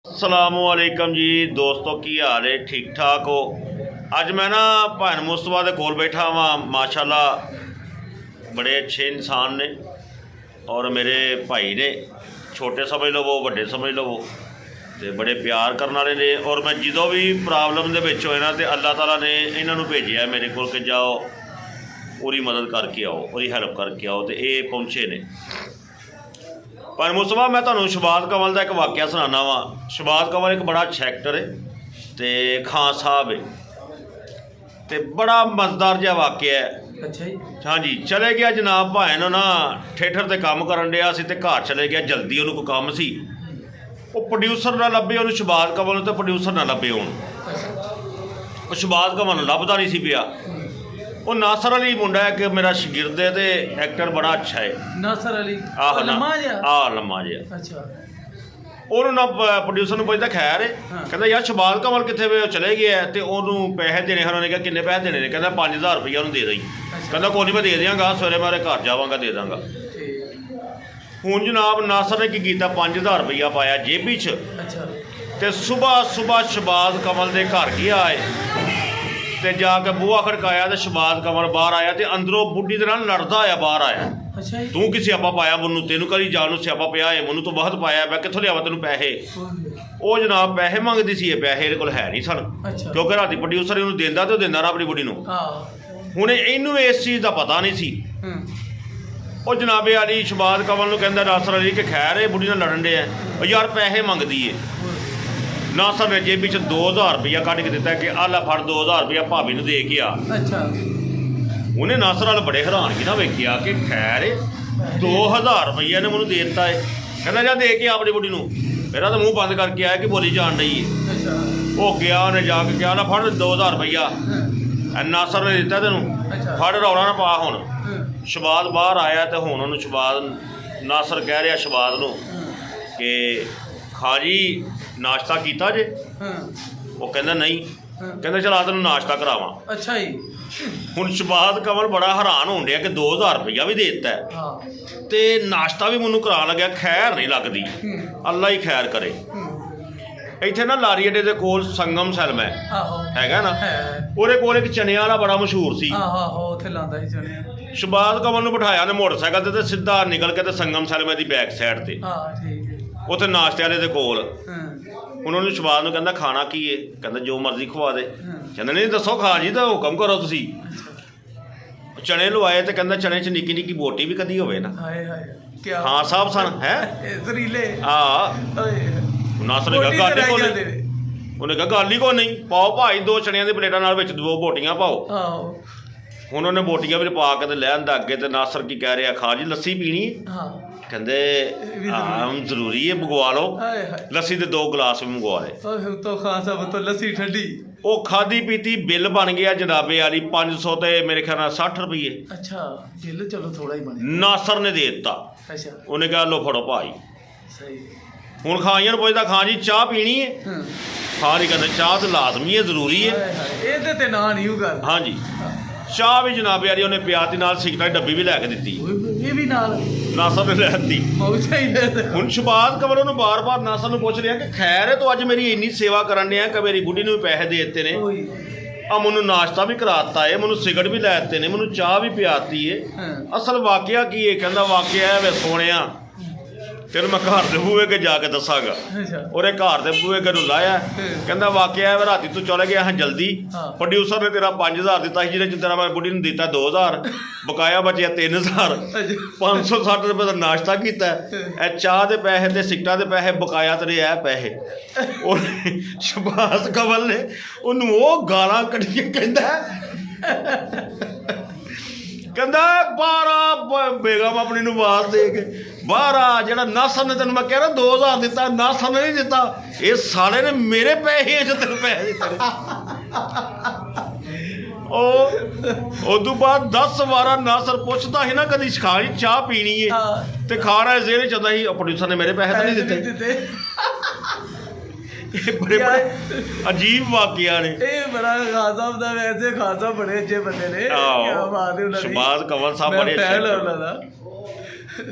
असलामुअलैकुम जी दोस्तों, की हाल है? ठीक ठाक हो? अज मैं ना भैन मुस्तफा के कोल बैठा वा। माशाल्लाह बड़े अच्छे इंसान ने और मेरे भाई ने, छोटे समझ लवो बड़े समझ लवो, तो बड़े प्यार करने वाले ने। और मैं जो भी प्रॉब्लम के होए ना, तो अल्लाह ताला ने इन्हों भेजा मेरे को कि जाओ पूरी मदद करके आओ, पूरी हेल्प करके आओ। तो ये पहुँचे ने। पर मुस्तफा, मैं तुम्हें शबाज कमल का एक वाक़या सुनाना वा। शबाज कमल एक बड़ा अच्छा एक्टर है, तो खान साहब है, तो बड़ा मज़ेदार जहा वाक़या है। अच्छा जी। हाँ जी, चले गया जनाब भाएन ना थिएटर से काम करन दिया सी, ते घर चले गया जल्दी, उन्होंने कोई काम सी। वो प्रोड्यूसर ना लभे उन्होंने, शबाज कमल, तो प्रोड्यूसर ना लभे उन्होंने। वो शबाज कमल लभदा नहीं सी पिया। वो नासर अली मुंडा है कि मेरा शागिर्द है, तो एक्टर बड़ा अच्छा है। नासर अली आह लम्मा जिहा। अच्छा। ਉਹਨੂੰ ਪ੍ਰੋਡਿਊਸਰ ਨੂੰ ਪੁੱਛਦਾ ਖੈਰ ਹੈ, ਕਹਿੰਦਾ ਯਾਰ ਸ਼ਬਾਜ਼ ਕਮਲ ਕਿੱਥੇ ਵੇ? ਉਹ ਚਲੇ ਗਿਆ ਤੇ ਉਹਨੂੰ ਪੈਸੇ ਦੇਣੇ ਹਨ। ਉਹਨੇ ਕਿਹਾ ਕਿੰਨੇ ਪੈਸੇ ਦੇਣੇ ਨੇ? ਕਹਿੰਦਾ 5000 ਰੁਪਈਆ ਉਹਨੂੰ ਦੇ ਦੇਈ। ਕਹਿੰਦਾ ਕੋਈ ਨਹੀਂ, ਮੈਂ ਦੇ ਦਿਆਂਗਾ, ਸਵੇਰੇ ਮੈਂ ਘਰ ਜਾਵਾਂਗਾ ਦੇ ਦਾਂਗਾ। ਹੁਣ ਜਨਾਬ ਨਾਸਰ ਨੇ ਕੀ ਕੀਤਾ, 5000 ਰੁਪਈਆ ਪਾਇਆ ਜੇਬੀ 'ਚ, ਤੇ ਸੁਬਾਹ ਸ਼ਬਾਜ਼ ਕਮਲ ਦੇ ਘਰ ਗਿਆ ਹੈ, ਤੇ ਜਾ ਕੇ ਬੂਹਾ ਖੜਕਾਇਆ, ਤੇ ਸ਼ਬਾਜ਼ ਕਮਲ ਬਾਹਰ ਆਇਆ, ਤੇ ਅੰਦਰੋਂ ਬੁੱਢੀ ਦੇ ਨਾਲ ਲੜਦਾ ਆਇਆ ਬਾਹਰ ਆਇਆ। ਤੂੰ ਕੀ ਸਿਆਪਾ ਪਾਇਆ ਮੈਨੂੰ? ਤੈਨੂੰ ਕਦੀ ਜਾਣ ਨੂੰ ਸਿਆਪਾ ਪਿਆ ਹੈ? ਮੈਨੂੰ ਤੂੰ ਬਹੁਤ ਪਾਇਆ, ਮੈਂ ਕਿੱਥੋਂ ਲਿਆਵਾਂ ਤੈਨੂੰ ਪੈਸੇ? ਉਹ ਜਨਾਬ ਪੈਸੇ ਮੰਗਦੀ ਸੀ, ਇਹ ਪੈਸੇ ਇਹਦੇ ਕੋਲ ਹੈ ਨਹੀਂ ਸਨ, ਕਿਉਂਕਿ ਰਾਤੀ ਪ੍ਰੋਡਿਊਸਰ ਇਹਨੂੰ ਦਿੰਦਾ, ਤੇ ਉਹ ਦਿੰਦਾ ਨਾ ਆਪਣੀ ਬੁੱਢੀ ਨੂੰ। ਹੁਣ ਇਹਨੂੰ ਇਸ ਚੀਜ਼ ਦਾ ਪਤਾ ਨਹੀਂ ਸੀ। ਉਹ ਜਨਾਬੇ ਅਲੀ ਸ਼ਬਾਜ਼ ਕਮਲ ਨੂੰ ਕਹਿੰਦਾ ਨਾਸਰ ਅਲੀ ਕਿ ਖੈਰ ਇਹ ਬੁੱਢੀ ਨਾਲ ਲੜਨ ਦੇ ਆ, ਉਹ ਯਾਰ ਪੈਸੇ ਮੰਗਦੀ ਏ। ਨਾਸਰ ਨੇ ਜੇਬੀ 'ਚ 2000 ਰੁਪਈਆ ਕੱਢ ਕੇ ਦਿੱਤਾ ਕਿ ਆਹ ਲੈ ਫੜ 2000 ਰੁਪਈਆ ਭਾਬੀ ਨੂੰ ਦੇ ਕੇ ਆ। ਉਹਨੇ ਨਾਸਰ ਵਾਲ ਬੜੇ ਹੈਰਾਨਗੀ ਨਾਲ ਵੇਖਿਆ ਕਿ ਖੈਰ 2000 ਰੁਪਈਆ ਨੇ ਮੈਨੂੰ ਦੇ ਦਿੱਤਾ ਹੈ। ਕਹਿੰਦਾ ਜਾ ਦੇ ਕੇ ਆਪਣੀ ਬੁੱਢੀ ਨੂੰ। ਮੇਰਾ ਤਾਂ ਮੂੰਹ ਬੰਦ ਕਰਕੇ ਆਇਆ ਕਿ ਬੋਲੀ ਜਾਣ ਡਈ ਹੈ। ਉਹ ਗਿਆ, ਉਹਨੇ ਜਾ ਕੇ ਕਿਹਾ ਨਾ ਫੜ 2000 ਰੁਪਈਆ ਨਾਸਰ ਨੇ ਦਿੱਤਾ ਤੈਨੂੰ, ਫੜ ਰੌਲਾ ਨਾ ਪਾ। ਹੁਣ ਸ਼ਬਾਜ਼ ਬਾਹਰ ਆਇਆ, ਤੇ ਹੁਣ ਉਹਨੂੰ ਸ਼ਬਾਜ਼ ਨਾਸਰ ਕਹਿ ਰਿਹਾ ਸ਼ਬਾਜ਼ ਨੂੰ ਕਿ ਖਾ ਜੀ ਨਾਸ਼ਤਾ ਕੀਤਾ ਜੇ? ਉਹ ਕਹਿੰਦਾ ਨਹੀਂ। ਕਹਿੰਦਾ ਚਲ ਆ ਤੈਨੂੰ ਨਾਸ਼ਤਾ ਕਰਾਵਾਂ। ਅੱਛਾ ਜੀ। ਹੁਣ ਸ਼ਬਾਜ਼ ਕਮਲ ਬੜਾ ਹੈਰਾਨ ਹੋਣ ਡਿਆ ਕਿ 2000 ਰੁਪਈਆ ਵੀ ਦੇ ਦਿੱਤਾ ਤੇ ਨਾਸ਼ਤਾ ਵੀ ਮੈਨੂੰ ਕਰਾਉਣ ਲੱਗਿਆ। ਖੈਰ ਨਹੀਂ ਲੱਗਦੀ, ਅੱਲਾ ਹੀ ਖੈਰ ਕਰੇ। ਇੱਥੇ ਨਾ ਲਾਰੀ ਅੱਡੇ ਦੇ ਕੋਲ ਸੰਗਮ ਸੈਲਮ ਹੈਗਾ ਨਾ, ਉਹਦੇ ਕੋਲ ਇੱਕ ਚਨਿਆਂ ਵਾਲਾ ਬੜਾ ਮਸ਼ਹੂਰ ਸੀ। ਉੱਥੇ ਲਾਉਂਦਾ ਸੀ ਚਨੇ। ਸ਼ਬਾਜ਼ ਕਮਲ ਨੂੰ ਬਿਠਾਇਆ ਨੇ ਮੋਟਰਸਾਈਕਲ ਤੇ ਸਿੱਧਾ ਨਿਕਲ ਕੇ ਤੇ ਸੰਗਮ ਸੈਲਮ ਦੀ ਬੈਕ ਸਾਈਡ ਤੇ, ਉੱਥੇ ਨਾਸ਼ਤੇ ਵਾਲੇ ਦੇ ਕੋਲ। ਉਹਨਾਂ ਨੂੰ ਸ਼ਬਾਜ਼ ਨੂੰ ਕਹਿੰਦਾ ਖਾਣਾ ਕੀ ਹੈ? ਕਹਿੰਦਾ ਜੋ ਮਰਜ਼ੀ ਖਵਾ ਦੇ। ਕਹਿੰਦਾ ਨਹੀਂ ਦੱਸੋ ਖਾ ਜੀ, ਤਾਂ ਹੁਕਮ ਕਰੋ ਤੁਸੀਂ। ਚਣੇ ਲਵਾਏ, ਤੇ ਕਹਿੰਦਾ ਚਣੇ 'ਚ ਨਿੱਕੀ ਨਿੱਕੀ ਬੋਟੀ ਵੀ ਕਦੀ ਹੋਵੇ ਨਾ। ਹਾਂ ਸਾਹਿਬ ਸਨ ਹੈ ਨਾਸਰ ਨੇ ਕਿਹਾ ਗੱਲ ਹੀ ਕੋਈ ਨਹੀਂ। ਉਹਨੇ ਕਿਹਾ ਗੱਲ ਹੀ ਕੋਈ ਨਹੀਂ, ਪਾਓ ਭਾਈ 2 ਚਣਿਆਂ ਦੀ ਪਲੇਟਾਂ ਨਾਲ ਵਿੱਚ 2 ਬੋਟੀਆਂ ਪਾਓ। ਹੁਣ ਉਹਨੇ ਬੋਟੀਆਂ ਵਿੱਚ ਪਾ ਕੇ ਤੇ ਲੈ ਆਂਦਾ ਅੱਗੇ। ਤੇ ਨਾਸਰ ਕੀ ਕਹਿ ਰਿਹਾ, ਖਾ ਜੀ ਲੱਸੀ ਪੀਣੀ ਹੈ? ਕਹਿੰਦੇ ਜ਼ਰੂਰੀ ਹੈ, ਮੰਗਵਾ ਲਓ ਲੱਸੀ ਦੇ 2 ਗਲਾਸ ਵੀ ਮੰਗਵਾ ਲਏ। ਲੱਸੀ ਠੰਡੀ ਉਹ ਖਾਦੀ ਪੀਤੀ, ਬਿੱਲ ਬਣ ਗਿਆ ਜਨਾਬੇ ਵਾਲੀ 500 ਤੇ ਮੇਰੇ ਖਿਆਲ ਨਾਲ 60 ਰੁਪਏ। ਅੱਛਾ, ਬਿੱਲ ਚਲੋ ਥੋੜਾ ਹੀ ਬਣਿਆ। ਨਾਸਰ ਨੇ ਦੇ ਦਿੱਤਾ। ਅੱਛਾ। ਉਹਨੇ ਕਿਹਾ ਲੋ ਫੜੋ ਭਾਈ। ਸਹੀ। ਹੁਣ ਖਾਈਆਂ ਨੂੰ ਪੁੱਛਦਾ, ਖਾਂ ਜੀ ਚਾਹ ਪੀਣੀ ਹੈ? ਖਾ ਨਹੀਂ, ਕਹਿੰਦਾ ਚਾਹ ਤਾਂ ਲਾਜ਼ਮੀ ਹੈ, ਜ਼ਰੂਰੀ ਹੈ। ਇਹਦੇ ਤੇ ਨਾ ਨਹੀਂ ਉਹ ਗੱਲ। ਹਾਂਜੀ, ਚਾਹ ਵੀ ਜਨਾਬੇ ਵਾਲੀ ਉਹਨੇ ਪਿਆਤੀ, ਨਾਲ ਸਿਗਰਟ ਦੀ ਡੱਬੀ ਵੀ ਲੈ ਕੇ ਦਿੱਤੀ। ਇਹ ਵੀ ਨਾਲ ਨਾਸਰ ਨੇ ਲੈ ਦਿੱਤੀ। ਹੁਣ ਸ਼ਬਾਜ਼ ਕਮਲ ਉਹਨੂੰ ਬਾਰ-ਬਾਰ ਨਾਸਰ ਨੂੰ ਪੁੱਛ ਰਿਹਾ ਕਿ ਖੈਰ ਹੈ ਤੂੰ ਅੱਜ ਮੇਰੀ ਇੰਨੀ ਸੇਵਾ ਕਰਨ ਡਿਆ ਕਿ ਮੇਰੀ ਬੁੱਢੀ ਨੂੰ ਵੀ ਪੈਸੇ ਦੇ ਦਿੱਤੇ ਨੇ, ਆ ਮੈਨੂੰ ਨਾਸ਼ਤਾ ਵੀ ਕਰਾ ਦਿੱਤਾ ਹੈ, ਮੈਨੂੰ ਸਿਗਰਟ ਵੀ ਲੈ ਦਿੱਤੇ ਨੇ, ਮੈਨੂੰ ਚਾਹ ਵੀ ਪਿਆਤੀ ਹੈ, ਅਸਲ ਵਾਕਿਆ ਕੀ ਹੈ? ਕਹਿੰਦਾ ਵਾਕਿਆ ਹੈ ਵੇ ਸੋਹਣਿਆ, ਤੈਨੂੰ ਮੈਂ ਘਰ ਦੇ ਬੂਹੇ ਅੱਗੇ ਜਾ ਕੇ ਦੱਸਾਂਗਾ। ਉਹਦੇ ਘਰ ਦੇ ਬੂਹੇ ਅੱਗੇ ਨੂੰ ਲਾਇਆ। ਕਹਿੰਦਾ ਵਾਕਿਆ ਹੈ ਰਾਤੀ ਤੂੰ ਚਲੇ ਗਿਆ ਹਾਂ ਜਲਦੀ, ਪ੍ਰੋਡਿਊਸਰ ਨੇ ਤੇਰਾ 5000 ਦਿੱਤਾ ਸੀ, ਜਿਹਦੇ 'ਚ ਤੇਰਾ ਮੈਂ ਬੁੱਢੀ ਨੂੰ ਦਿੱਤਾ 2000, ਬਕਾਇਆ ਬਚਿਆ 3000, 560 ਰੁਪਏ ਦਾ ਨਾਸ਼ਤਾ ਕੀਤਾ। ਇਹ ਚਾਹ ਦੇ ਪੈਸੇ ਤੇ ਸਿਗਰਟਾਂ ਦੇ ਪੈਸੇ ਬਕਾਇਆ ਤੇਰੇ ਇਹ ਪੈਸੇ। ਉਹਨੇ ਸ਼ਬਾਜ਼ ਕਮਲ ਨੇ ਉਹਨੂੰ ਉਹ ਗਾਲਾਂ ਕੱਢੀਆਂ। ਕਹਿੰਦਾ ਬਾਹਰ ਆ ਬੇਗਮ ਆਪਣੀ ਨੂੰ ਆਵਾਜ਼ ਦੇ ਕੇ, ਬਾਹਰ ਆ। ਜਿਹੜਾ ਨਾਸਰ ਨੇ ਤੈਨੂੰ ਮੈਂ ਕਹਿ ਰਿਹਾ 2000 ਦਿੱਤਾ, ਨਾਸਰ ਨੇ ਨਹੀਂ ਦਿੱਤਾ, ਇਹ ਸਾਲੇ ਨੇ ਮੇਰੇ ਪੈਸੇ 'ਚ ਤੈਨੂੰ ਪੈਸੇ ਦਿੱਤੇ। ਉਹ ਤੋਂ ਬਾਅਦ 10 ਵਾਰਾ ਨਾਸਰ ਪੁੱਛਦਾ ਸੀ ਨਾ ਕਦੀ ਖਾ ਜੀ ਚਾਹ ਪੀਣੀ ਹੈ, ਤੇ ਖਾਣਾ ਜ਼ੇਰੇ ਚੱਲਦਾ ਸੀ ਪ੍ਰੋਡਿਊਸਰ ਨੇ ਮੇਰੇ ਪੈਸੇ ਤਾਂ ਨਹੀਂ ਦਿੱਤੇ। ਇਹ ਬੜੇ ਅਜੀਬ ਵਾਕਿਆ ਨੇ। ਇਹ ਬੜਾ ਖਾਸਾ ਹੁੰਦਾ, ਵੈਸੇ ਖਾਸਾ ਬੜੇ ਅੱਛੇ ਬੰਦੇ ਨੇ। ਸ਼ਬਾਜ਼ ਕਮਲ ਸਾਹਿਬ ਬੜੇ ਅੱਛੇ।